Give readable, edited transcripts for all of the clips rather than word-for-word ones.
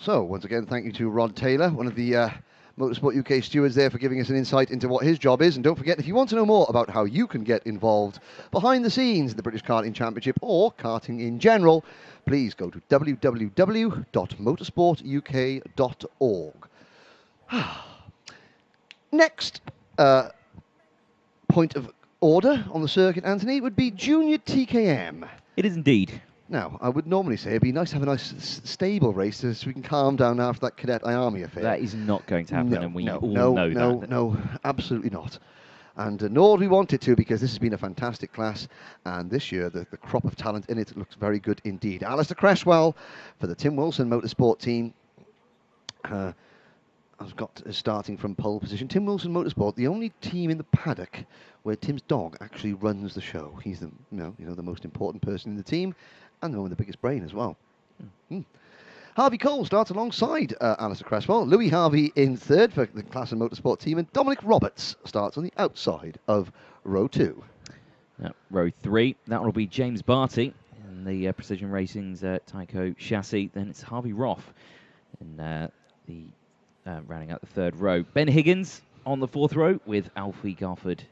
So, once again, thank you to Rod Taylor, one of the Motorsport UK stewards there, for giving us an insight into what his job is. And don't forget, if you want to know more about how you can get involved behind the scenes in the British Karting Championship or karting in general, please go to www.motorsportuk.org. Next point of order on the circuit, Anthony, would be Junior TKM. It is indeed. Now, I would normally say it'd be nice to have a nice stable race so we can calm down after that Cadet Army affair. That is not going to happen, and we all know that. No, absolutely not. And nor do we want it to, because this has been a fantastic class, and this year the crop of talent in it looks very good indeed. Alistair Cresswell for the Tim Wilson Motorsport team. I've got starting from pole position. Tim Wilson Motorsport, the only team in the paddock where Tim's dog actually runs the show. He's the the most important person in the team, and the one with the biggest brain as well. Harvey Cole starts alongside Alistair Cresswell. Louis Harvey in third for the Class and Motorsport team, and Dominic Roberts starts on the outside of row 2. Row 3, that will be James Barty in the Precision Racing's Tyco chassis. Then it's Harvey Roth in rounding out the third row. Ben Higgins on the fourth row with Alfie Garford,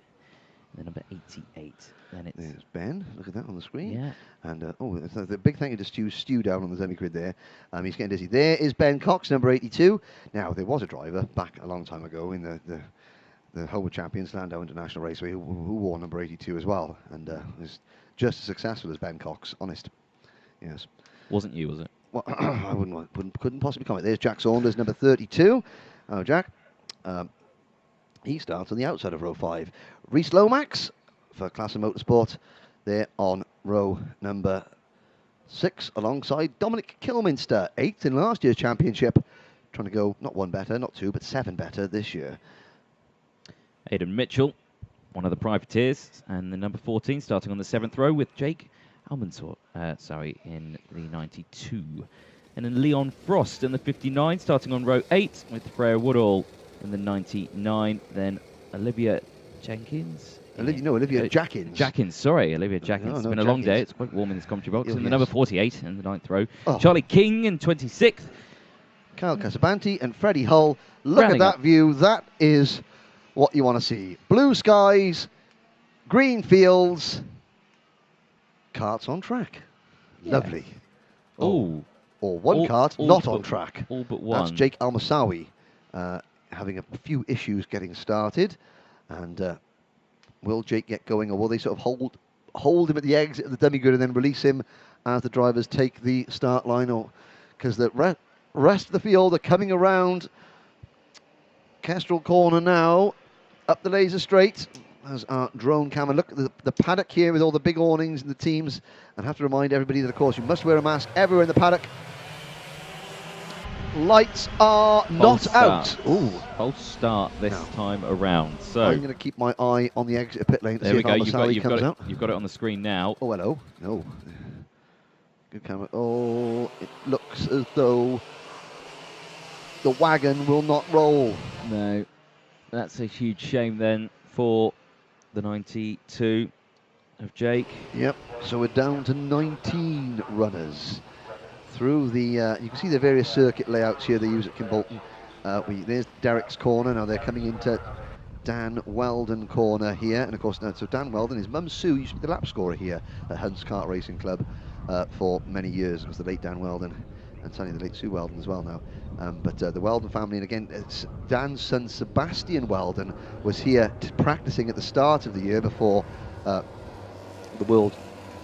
the number 88. Then it's There's Ben. Look at that on the screen. Yeah. And the big thank you to Stu down on the semi-grid there. He's getting dizzy. There is Ben Cox, number 82. Now, there was a driver back a long time ago in the Home of Champions, Landau International Raceway, who wore number 82 as well, and was just as successful as Ben Cox, honest. Yes. Wasn't you, was it? Well, I couldn't possibly comment. There's Jack Saunders, number 32. Oh, Jack. He starts on the outside of row 5. Rhys Lomax for Class and Motorsport there on row number 6, alongside Dominic Kilminster, 8th in last year's championship, trying to go not 1 better, not 2, but 7 better this year. Aidan Mitchell, one of the privateers, and the number 14 starting on the 7th row with Jake Almansor, in the 92. And then Leon Frost in the 59, starting on row 8 with Freya Woodall in the 99. Then Olivia Jenkins. Olivia Jackins. Olivia Jackins. It's been a long day. It's quite warm in this commentary box. And the number 48 in the 9th row. Oh. Charlie King in 26th. Kyle Casabanti and Freddie Hull. Look at that view. That is what you want to see. Blue skies, green fields, karts on track. Yeah. Lovely. Oh. Or one kart not on track. All but one. That's Jake Almasawi having a few issues getting started. And will Jake get going, or will they sort of hold him at the exit of the dummy grid and then release him as the drivers take the start line? Or because the rest of the field are coming around Kestrel Corner now, up the laser straight. As our drone camera. Look at the paddock here with all the big awnings and the teams. And I have to remind everybody that, of course, you must wear a mask everywhere in the paddock. Lights are not out. Ooh. False start this time around. So I'm going to keep my eye on the exit of pit lane to see if Almasawi comes out. You've got it on the screen now. Oh, hello. No. Good camera. Oh, it looks as though the wagon will not roll. No. That's a huge shame then for the 92 of Jake. Yep, so we're down to 19 runners through the, you can see the various circuit layouts here they use at Kimbolton. There's Derek's corner. Now they're coming into Dan Weldon corner here, and of course, so Dan Weldon, his mum Sue used to be the lap scorer here at Hunt's Kart Racing Club for many years. It was the late Dan Weldon, and sadly the late Sue Weldon as well now. But the Weldon family, and again, it's Dan's son Sebastian Weldon was here practicing at the start of the year before the world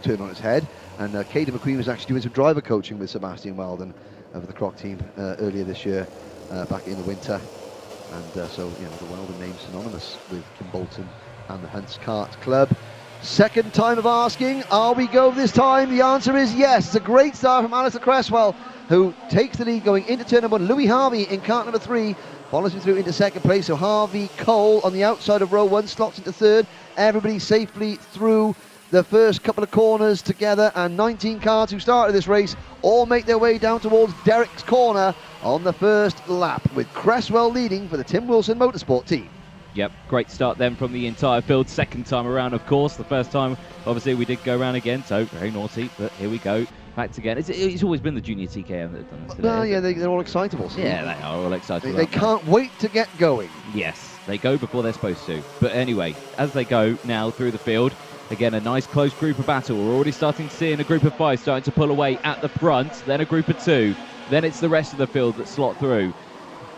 turned on its head. And Katie McQueen was actually doing some driver coaching with Sebastian Weldon of the Croc team earlier this year, back in the winter. And so, the Weldon name synonymous with Kimbolton and the Hunt's Kart Club. Second time of asking, are we go this time? The answer is yes. It's a great start from Alistair Cresswell, who takes the lead going into turn number 1. Louis Harvey in kart number 3 follows him through into second place. So Harvey Cole on the outside of row 1 slots into third. Everybody safely through the first couple of corners together, and 19 cars who started this race all make their way down towards Derek's corner on the first lap, with Cresswell leading for the Tim Wilson Motorsport team. Yep, great start then from the entire field. Second time around, of course. The first time, obviously, we did go around again, so very naughty, but here we go. back again. It's always been the junior TKM that have done this today. Well, yeah, isn't it? they're all excitable. So Yeah, they are all excited. they can't wait to get going. Yes, they go before they're supposed to. But anyway, as they go now through the field, again, a nice close group of battle. We're already starting to see in a group of 5 starting to pull away at the front, then a group of 2, then it's the rest of the field that slot through.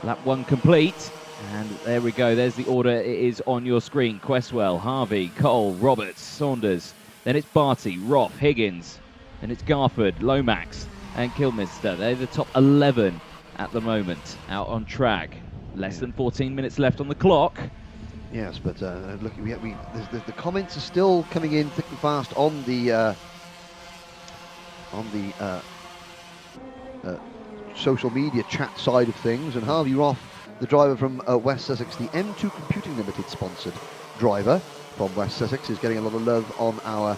Lap 1 complete, and there we go. There's the order. It is on your screen. Questwell, Harvey, Cole, Roberts, Saunders. Then it's Barty, Roth, Higgins. Then it's Garford, Lomax, and Kilminster. They're the top 11 at the moment, out on track. Less than 14 minutes left on the clock. Yes, but look, the comments are still coming in thick and fast on the social media chat side of things, and Harvey Roth, the driver from West Sussex, the M2 Computing Limited sponsored driver from West Sussex, is getting a lot of love on our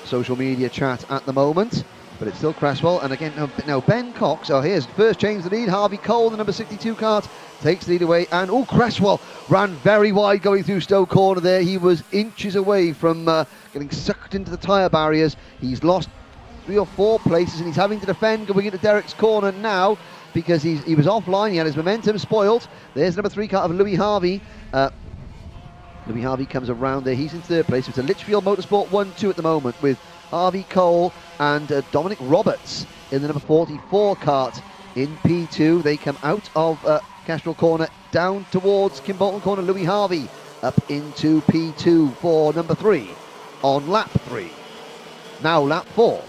social media chat at the moment. But it's still Cresswell, and again now Ben Cox. Oh, here's first change the lead. Harvey Cole, the number 62 kart, takes the lead away, and Cresswell ran very wide going through Stowe Corner there. He was inches away from getting sucked into the tyre barriers. He's lost 3 or 4 places, and he's having to defend going into Derek's corner now because he was offline. He had his momentum spoiled. There's number 3 kart of Louis Harvey. Louis Harvey comes around there. He's in 3rd place. It's a Litchfield Motorsport 1-2 at the moment with Harvey Cole and Dominic Roberts in the number 44 kart in P2. They come out of Kestrel Corner down towards Kimbolton Corner. Louis Harvey up into P2 for number 3 on lap 3. Now lap 4.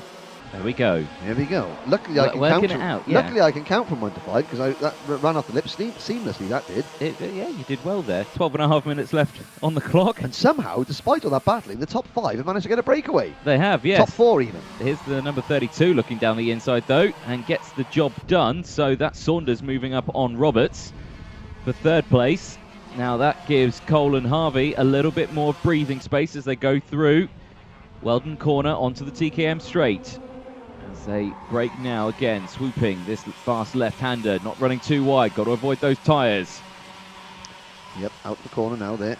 There we go. Here we go. Luckily, I can Working count. it out, yeah. Luckily, I can count from 1 to 5 because that ran off the lips seamlessly. That did. Yeah, you did well there. 12.5 minutes left on the clock. And somehow, despite all that battling, the top 5 have managed to get a breakaway. They have, yes. Top 4 even. Here's the number 32 looking down the inside though and gets the job done. So that's Saunders moving up on Roberts for 3rd place. Now that gives Cole and Harvey a little bit more breathing space as they go through Weldon Corner onto the TKM straight. As they break now again, swooping this fast left-hander, not running too wide, got to avoid those tyres. Yep, out the corner now there,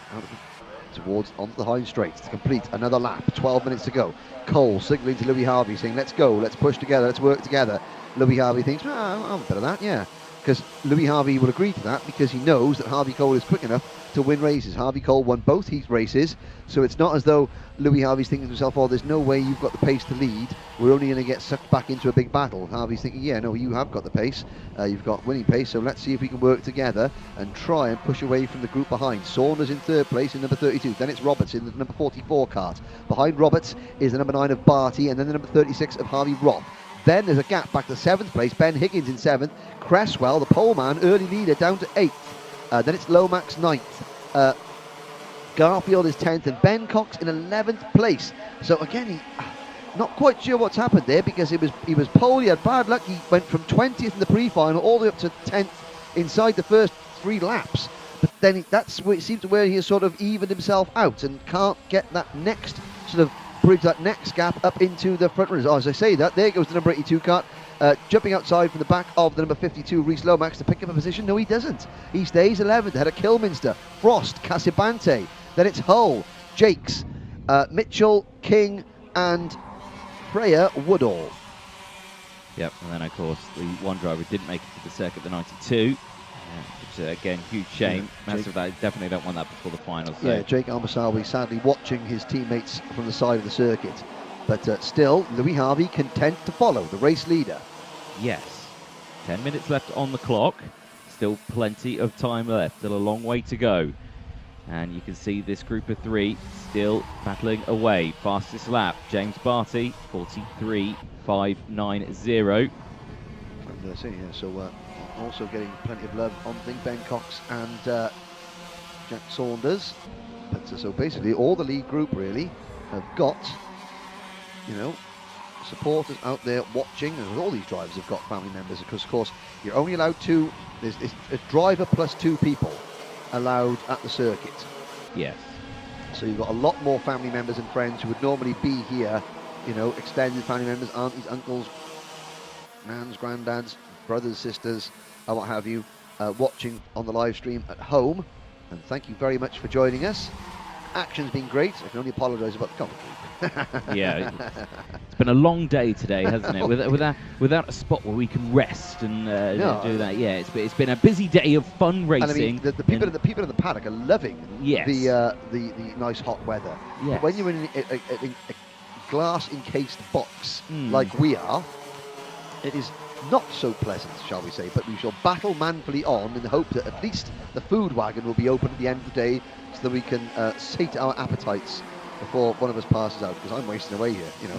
towards onto the high straight to complete another lap. 12 minutes to go. Cole signalling to Louis Harvey, saying, "Let's go, let's push together, let's work together." Louis Harvey thinks, "I'm better than that, yeah." Because Louis Harvey will agree to that because he knows that Harvey Cole is quick enough to win races. Harvey Cole won both heat races, so it's not as though Louis Harvey's thinking to himself, "Oh, there's no way you've got the pace to lead. We're only going to get sucked back into a big battle." Harvey's thinking, "Yeah, no, you have got the pace. You've got winning pace, so let's see if we can work together and try and push away from the group behind." Saunders in 3rd place in number 32. Then it's Roberts in the number 44 kart. Behind Roberts is the number 9 of Barty and then the number 36 of Harvey Roth. Then there's a gap back to 7th place. Ben Higgins in 7th. Cresswell, the poleman, early leader, down to 8th. Then it's Lomax 9th. Garfield is 10th, and Ben Cox in 11th place. So again, not quite sure what's happened there because he was pole. He had bad luck. He went from 20th in the pre-final all the way up to 10th inside the first 3 laps. But then that's where it seems to where he has sort of evened himself out and can't get that next sort of bridge, that next gap up into the front runners. Oh, as I say that, there goes the number 82 kart, jumping outside from the back of the number 52 Reese Lomax to pick up a position. No, he doesn't. He stays 11th ahead of Kilminster, Frost, Casabante. Then it's Hull, Jakes, Mitchell, King, and Freya Woodall. Yep, and then of course the one driver didn't make it to the circuit, the 92. Which again, huge shame. Yeah, Massive. I definitely don't want that before the finals. So. Yeah, Jake Almasawi sadly watching his teammates from the side of the circuit. But still, Louis Harvey content to follow the race leader. Yes. 10 minutes left on the clock. Still plenty of time left. Still a long way to go. And you can see this group of 3 still battling away. Fastest lap, James Barty, 43.590. And so also getting plenty of love on thing, Ben Cox and Jack Saunders. But so basically all the lead group really have got, supporters out there watching, and all these drivers have got family members because of course you're only allowed there's a driver plus 2 people allowed at the circuit. Yes. So you've got a lot more family members and friends who would normally be here, extended family members, aunties, uncles, nans, granddads, brothers, sisters, what have you, watching on the live stream at home. And thank you very much for joining us. action's been great. I can only apologise about the commentary. Yeah, it's been a long day today, hasn't it? Without a spot where we can rest and No. do that. Yeah, it's been a busy day of fun racing. And I mean, the people in the paddock are loving Yes. the nice hot weather. Yes. But when you're in a glass encased box like we are, it is not so pleasant, shall we say. But we shall battle manfully on in the hope that at least the food wagon will be open at the end of the day, so that we can sate our appetites before one of us passes out, because I'm wasting away here, you know.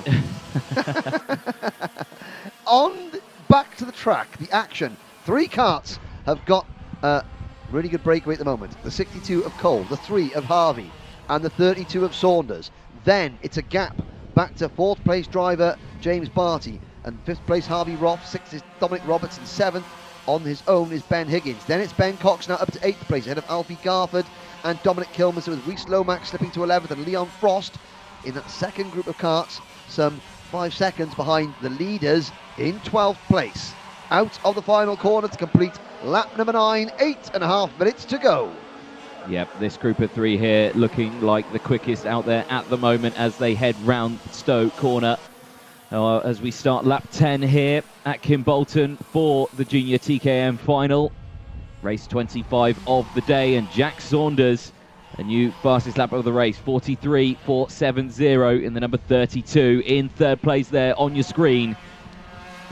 Back to the track, the action. 3 karts have got really good breakaway at the moment. The 62 of Cole, the 3 of Harvey, and the 32 of Saunders. Then it's a gap back to 4th place driver James Barty, and 5th place Harvey Roth, 6th is Dominic Robertson, 7th on his own is Ben Higgins. Then it's Ben Cox now up to 8th place ahead of Alfie Garford and Dominic Kilminster, with Rhys Lomax slipping to 11th and Leon Frost in that second group of karts, some 5 seconds behind the leaders in 12th place. Out of the final corner to complete lap number 9, 8.5 minutes to go. Yep, this group of 3 here looking like the quickest out there at the moment as they head round Stowe corner. As we start lap 10 here at Kimbolton for the Junior TKM final. Race 25 of the day, and Jack Saunders, a new fastest lap of the race, 43.470 in the number 32, in 3rd place there on your screen.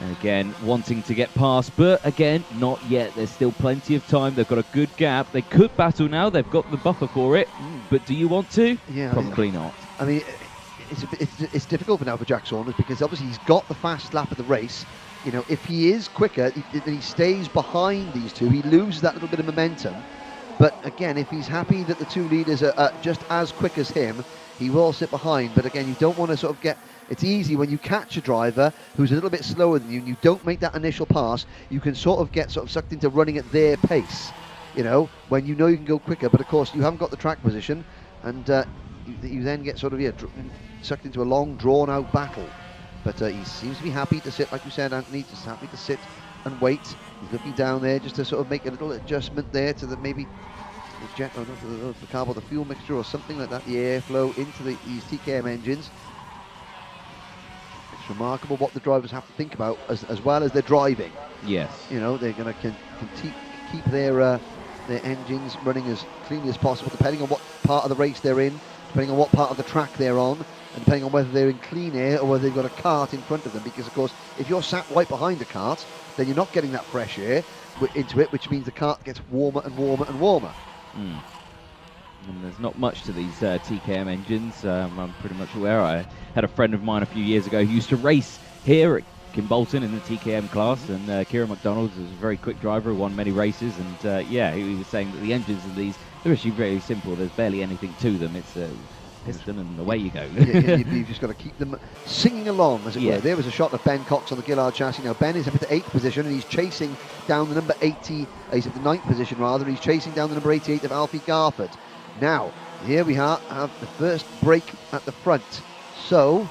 And again, wanting to get past, but again, not yet. There's still plenty of time. They've got a good gap. They could battle now. They've got the buffer for it. But do you want to? Yeah, probably not. I mean, it's difficult for now for Jack Saunders, because obviously he's got the fastest lap of the race. You know, if he is quicker, he stays behind these two, he loses that little bit of momentum. But again, if he's happy that the 2 leaders are just as quick as him, he will sit behind. But again, you don't want to sort of get... It's easy when you catch a driver who's a little bit slower than you and you don't make that initial pass, you can sort of get sucked into running at their pace, you know, when you know you can go quicker. But of course, you haven't got the track position, and you then get sort of sucked into a long, drawn-out battle. But he seems to be happy to sit, like you said, Anthony, just happy to sit and wait. He's looking down there just to sort of make a little adjustment there to the maybe the jet, or not the carb or the fuel mixture or something like that, the airflow into these TKM engines. It's remarkable what the drivers have to think about as well as they're driving. Yes. You know, they're going to keep their engines running as cleanly as possible, depending on what part of the race they're in, depending on what part of the track they're on, and depending on whether they're in clean air or whether they've got a kart in front of them. Because, of course, if you're sat right behind a kart, then you're not getting that fresh air into it, which means the kart gets warmer and warmer and warmer. And there's not much to these TKM engines. I'm pretty much aware. I had a friend of mine a few years ago who used to race here at Kimbolton in the TKM class, and Kieran McDonald is a very quick driver who won many races, and yeah, he was saying that the engines of these, they're actually very simple. There's barely anything to them. It's a piston and away you go. You've just got to keep them singing along, as it were. There was a shot of Ben Cox on the Gillard chassis. Now Ben is up at the 8th position, and he's chasing down the number 80, he's at the 9th position rather, he's chasing down the number 88 of Alfie Garford. Now, here we have the first break at the front. So,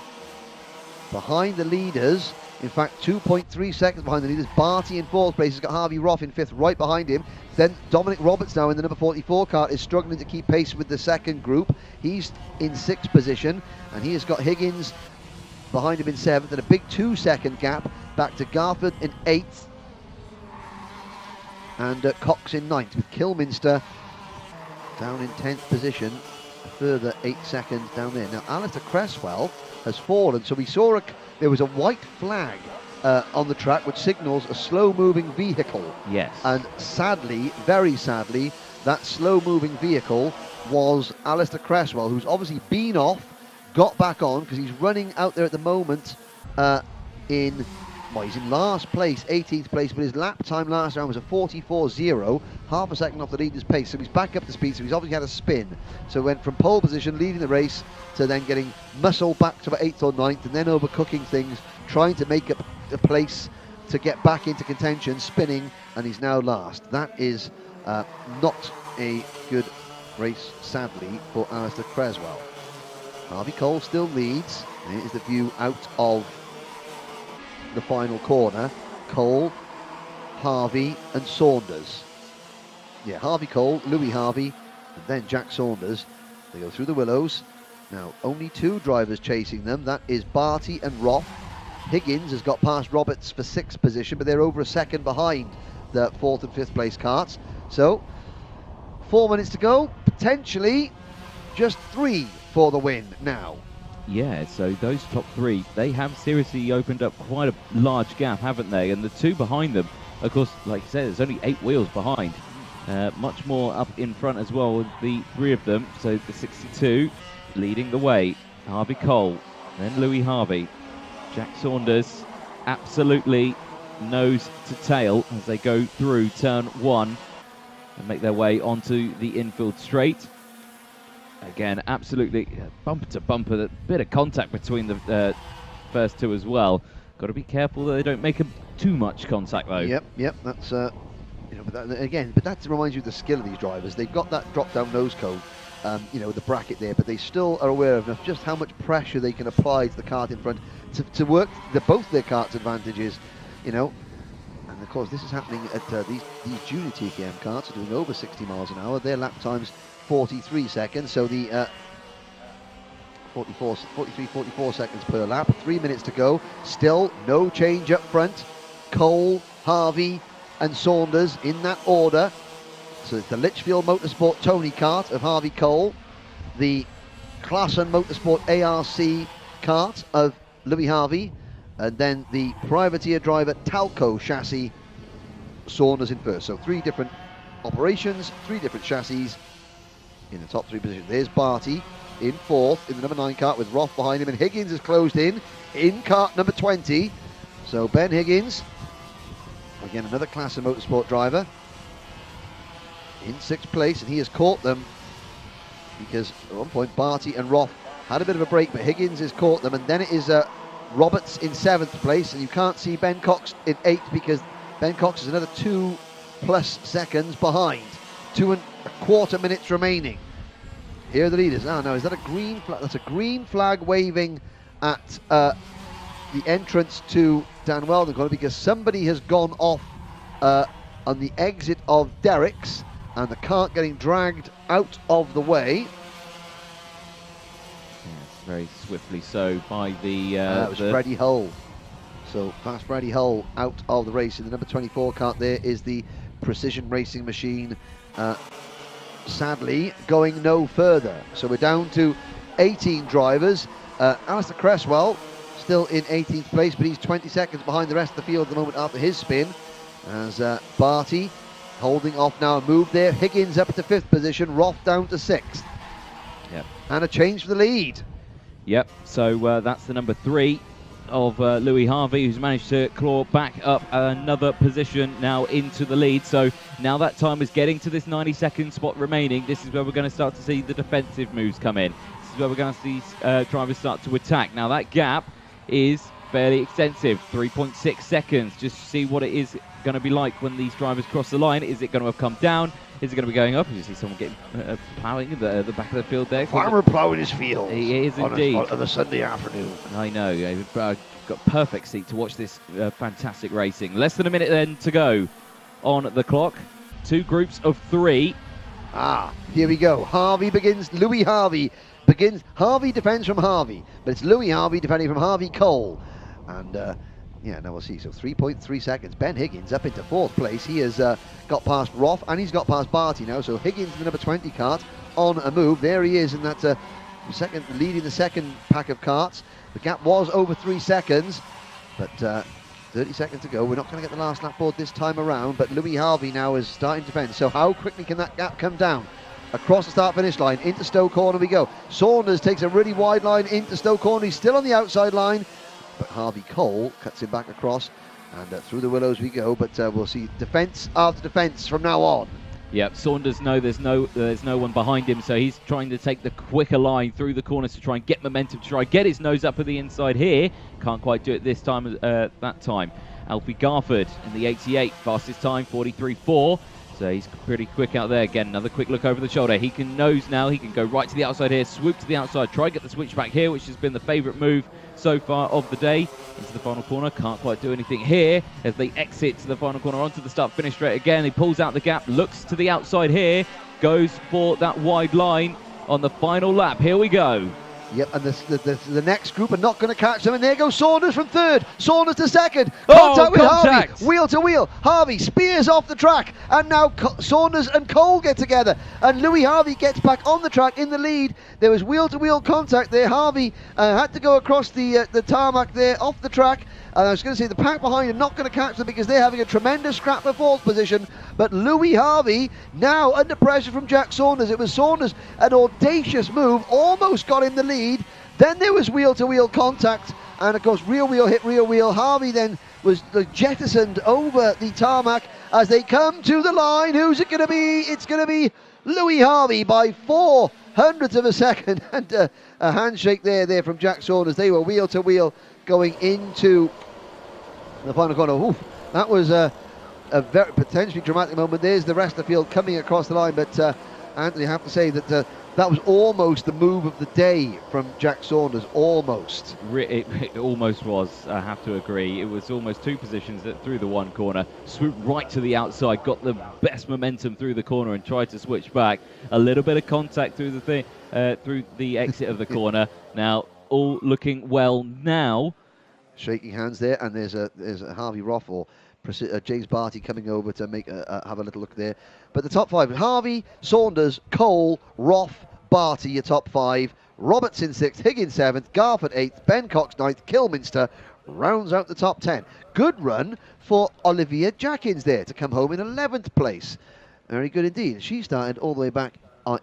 behind the leaders, in fact 2.3 seconds behind the leaders, Barty in 4th place, he's got Harvey Roth in 5th right behind him. Then Dominic Roberts now in the number 44 kart is struggling to keep pace with the second group. He's in 6th position, and he has got Higgins behind him in 7th, and a big 2-second gap back to Garford in 8th and Cox in 9th, with Kilminster down in 10th position, a further 8 seconds down there. Now Alistair Cresswell has fallen, so we saw there was a white flag on the track which signals a slow-moving vehicle. Yes. And sadly, very sadly, that slow-moving vehicle was Alistair Cresswell, who's obviously been off, got back on, because he's running out there at the moment he's in last place, 18th place, but his lap time last round was a 44.0, half a second off the leader's pace, so he's back up to speed, so he's obviously had a spin. So went from pole position, leading the race, to then getting muscle back to about 8th or 9th, and then overcooking things, trying to make up a place to get back into contention, spinning, and he's now last. That is not a good race, sadly, for Alistair Cresswell. Harvey Cole still leads. Here's the view out of the final corner. Cole, Harvey and Saunders. Yeah, Harvey Cole, Louis Harvey, and then Jack Saunders. They go through the willows. Now, only 2 drivers chasing them. That is Barty and Roth. Higgins has got past Roberts for 6th position, but they're over a second behind the 4th and 5th place karts. So, 4 minutes to go. Potentially just 3 for the win now. Yeah, so those top 3, they have seriously opened up quite a large gap, haven't they? And the 2 behind them, of course, like you said, there's only 8 wheels behind. Much more up in front as well with the 3 of them. So the 62 leading the way. Harvey Cole, then Louis Harvey. Jack Saunders absolutely nose to tail as they go through turn 1 and make their way onto the infield straight. Again, absolutely bumper to bumper, a bit of contact between the first 2 as well. Got to be careful that they don't make too much contact though. Yep, that's but that reminds you of the skill of these drivers. They've got that drop-down nose cone, the bracket there, but they still are aware of just how much pressure they can apply to the kart in front to work both their karts' advantages, And of course, this is happening at these junior TKM karts are doing over 60 miles an hour. Their lap times 43 seconds, so the 44 seconds per lap. 3 minutes to go. Still no change up front. Cole, Harvey, and Saunders in that order. So it's the Litchfield Motorsport Tony kart of Harvey Cole, the Klassen Motorsport ARC kart of Louis Harvey, and then the privateer driver Talco chassis, Saunders in first. So 3 different operations, 3 different chassis in the top 3 positions. There's Barty in 4th in the number 9 kart with Roth behind him, and Higgins is closed in kart number 20. So Ben Higgins, again another Klassen Motorsport driver, in 6th place, and he has caught them because at one point Barty and Roth had a bit of a break, but Higgins has caught them, and then it is Roberts in 7th place, and you can't see Ben Cox in 8th because Ben Cox is another 2+ seconds behind. 2.25 minutes remaining. Here are the leaders. Now is that a green flag? That's a green flag waving at the entrance to Dan Weldon Corner because somebody has gone off on the exit of Derrick's, and the kart getting dragged out of the way. Yes, very swiftly so by the... it was Freddie Hull. So past Freddie Hull out of the race. In the number 24 kart there is the Precision Racing Machine, sadly going no further. So we're down to 18 drivers. Alistair Cresswell still in 18th place, but he's 20 seconds behind the rest of the field at the moment after his spin. As Barty holding off now, a move there. Higgins up to 5th position, Roth down to 6th. Yep. And a change for the lead. Yep, so that's the number 3 of Louis Harvey, who's managed to claw back up another position now into the lead. So now that time is getting to this 90-second spot remaining. This is where we're going to start to see the defensive moves come in. This is where we're going to see drivers start to attack. Now that gap is fairly extensive, 3.6 seconds. Just to see what it is going to be like when these drivers cross the line. Is it going to have come down? Is it going to be going up? You see someone getting ploughing in the back of the field there. Farmer ploughing his field. He is indeed. On a Sunday afternoon. I know. You've got perfect seat to watch this fantastic racing. Less than a minute then to go on the clock. 2 groups of 3. Here we go. Louis Harvey begins. Harvey defends from Harvey, but it's Louis Harvey defending from Harvey Cole. And now we'll see. So 3.3 seconds. Ben Higgins up into 4th place. He has got past Roth, and he's got past Barty now. So Higgins in the number 20 kart on a move. There he is in that leading the second pack of karts. The gap was over 3 seconds, but 30 seconds to go. We're not going to get the last lap board this time around, but Louis Harvey now is starting to defend. So how quickly can that gap come down? Across the start-finish line, into Stowe Corner we go. Saunders takes a really wide line into Stowe Corner. He's still on the outside line, but Harvey Cole cuts him back across, and through the willows we go. But we'll see defence after defence from now on. Yep, Saunders there's no one behind him, so he's trying to take the quicker line through the corners to try and get momentum, to try and get his nose up at the inside here. Can't quite do it this time. That time, Alfie Garford in the 88, fastest time 43.4. So he's pretty quick out there. Again, another quick look over the shoulder. He can nose now. He can go right to the outside here, swoop to the outside, try and get the switch back here, which has been the favourite move so far of the day. Into the final corner. Can't quite do anything here as they exit to the final corner onto the start-finish straight again. He pulls out the gap, looks to the outside here, goes for that wide line. on the final lap. Here we go. Yep, and the next group are not going to catch them, and there goes Saunders from third, Saunders to second, Oh, contact with contact. Harvey, wheel to wheel, Harvey spears off the track, and now Saunders and Cole get together, and Louis Harvey gets back on the track in the lead. There was wheel to wheel contact there. Harvey had to go across the tarmac there, off the track. I was going to say the pack behind him not going to catch them because they're having a tremendous scrap for fourth position. But Louis Harvey now under pressure from Jack Saunders. It was Saunders, an audacious move, almost got in the lead. Then there was wheel-to-wheel contact, and of course rear wheel hit rear wheel. Harvey then was jettisoned over the tarmac as they come to the line. Who's it going to be? It's going to be Louis Harvey by 0.04 of a second, and a handshake there from Jack Saunders. They were wheel-to-wheel going into the final corner. Oof, that was a very potentially dramatic moment. There's the rest of the field coming across the line, but Anthony, I have to say that that was almost the move of the day from Jack Saunders, almost. It almost was, I have to agree. It was almost two positions that through the one corner, swooped right to the outside, got the best momentum through the corner and tried to switch back. A little bit of contact through the exit of the corner. Now, all looking well now. Shaking hands there, and there's a Harvey Roth or James Barty coming over to make have a little look there. But the top five: Harvey, Saunders, Cole, Roth, Barty, your top five. Robertson 6th, Higgins 7th, Garford 8th, Ben Cox 9th, Kilminster rounds out the top 10. Good run for Olivia Jackins there to come home in 11th place. Very good indeed. She started all the way back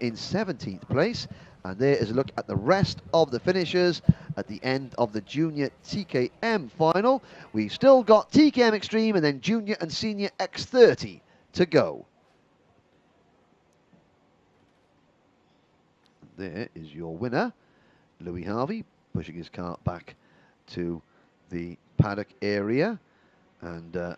in 17th place. And there is a look at the rest of the finishers at the end of the Junior TKM final. We've still got TKM Extreme and then Junior and Senior X30 to go. There is your winner, Louis Harvey, pushing his cart back to the paddock area and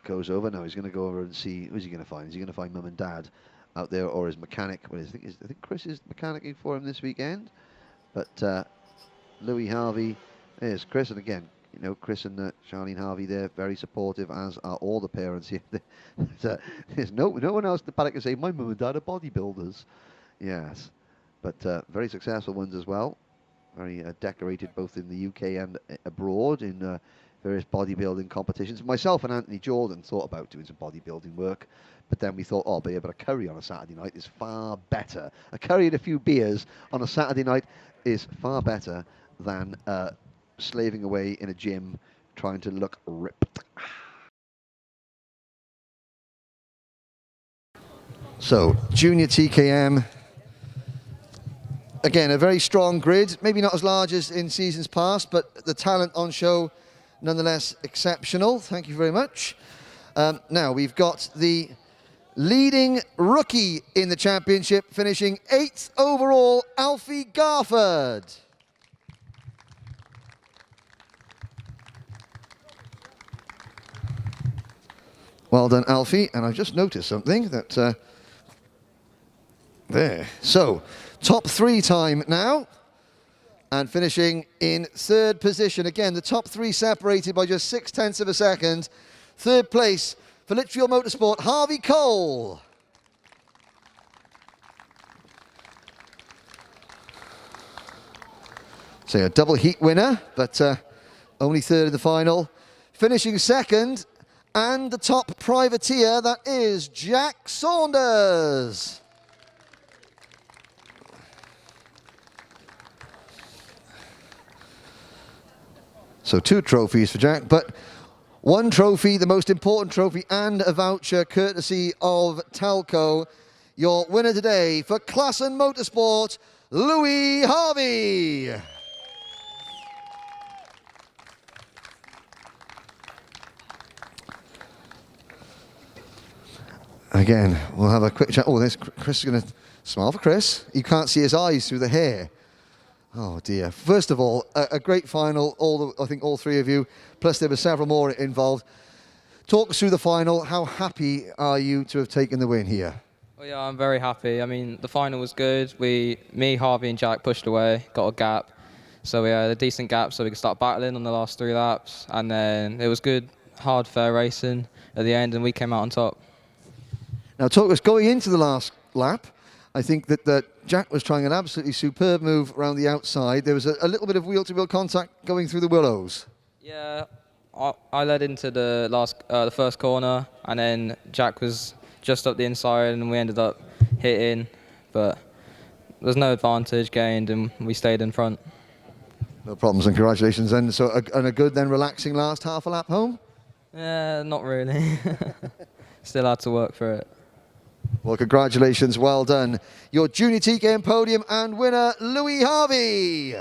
goes over. Now he's going to go over and see, who's he going to find? Is he going to find Mum and Dad out there, or his mechanic? Well, I think Chris is mechanicking for him this weekend. But Louis Harvey, there's Chris, and again, you know, Chris and Charlene Harvey, they're very supportive, as are all the parents here. There's no one else in the paddock can say, my mum and dad are bodybuilders. Yes, but very successful ones as well. Very decorated both in the UK and abroad in various bodybuilding competitions. Myself and Anthony Jordan thought about doing some bodybuilding work, but then we thought, oh, be able to curry on a Saturday night is far better. A curry and a few beers on a Saturday night is far better than slaving away in a gym trying to look ripped. So, Junior TKM. Again, a very strong grid, maybe not as large as in seasons past, but the talent on show nonetheless exceptional. Thank you very much. Now we've got the leading rookie in the championship, finishing 8th overall, Alfie Garford. Well done, Alfie. And I've just noticed something that there. So, top 3 time now, and finishing in 3rd position. Again, the top 3 separated by just 0.6 of a second. 3rd place for Litchfield Motorsport, Harvey Cole. So a double heat winner, but only 3rd in the final. Finishing 2nd, and the top privateer, that is Jack Saunders. So 2 trophies for Jack, but 1 trophy, the most important trophy, and a voucher courtesy of Talco. Your winner today for Klassen Motorsport, Louis Harvey. Again, we'll have a quick chat. Oh, there's Chris is going to smile for Chris. You can't see his eyes through the hair. Oh dear. First of all, a great final, I think all 3 of you, plus there were several more involved. Talk us through the final. How happy are you to have taken the win here? Well, yeah, I'm very happy. I mean, the final was good. Me, Harvey and Jack pushed away, got a gap. So we had a decent gap so we could start battling on the last 3 laps. And then it was good, hard, fair racing at the end, and we came out on top. Now talk us, going into the last lap, I think that Jack was trying an absolutely superb move around the outside. There was a little bit of wheel-to-wheel contact going through the willows. Yeah, I led into the first corner, and then Jack was just up the inside, and we ended up hitting, but there's no advantage gained, and we stayed in front. No problems, and congratulations then. So, and a good then relaxing last half a lap home? Yeah, not really. Still had to work for it. Well, congratulations, well done. Your junior TKM podium and winner, Louis Harvey.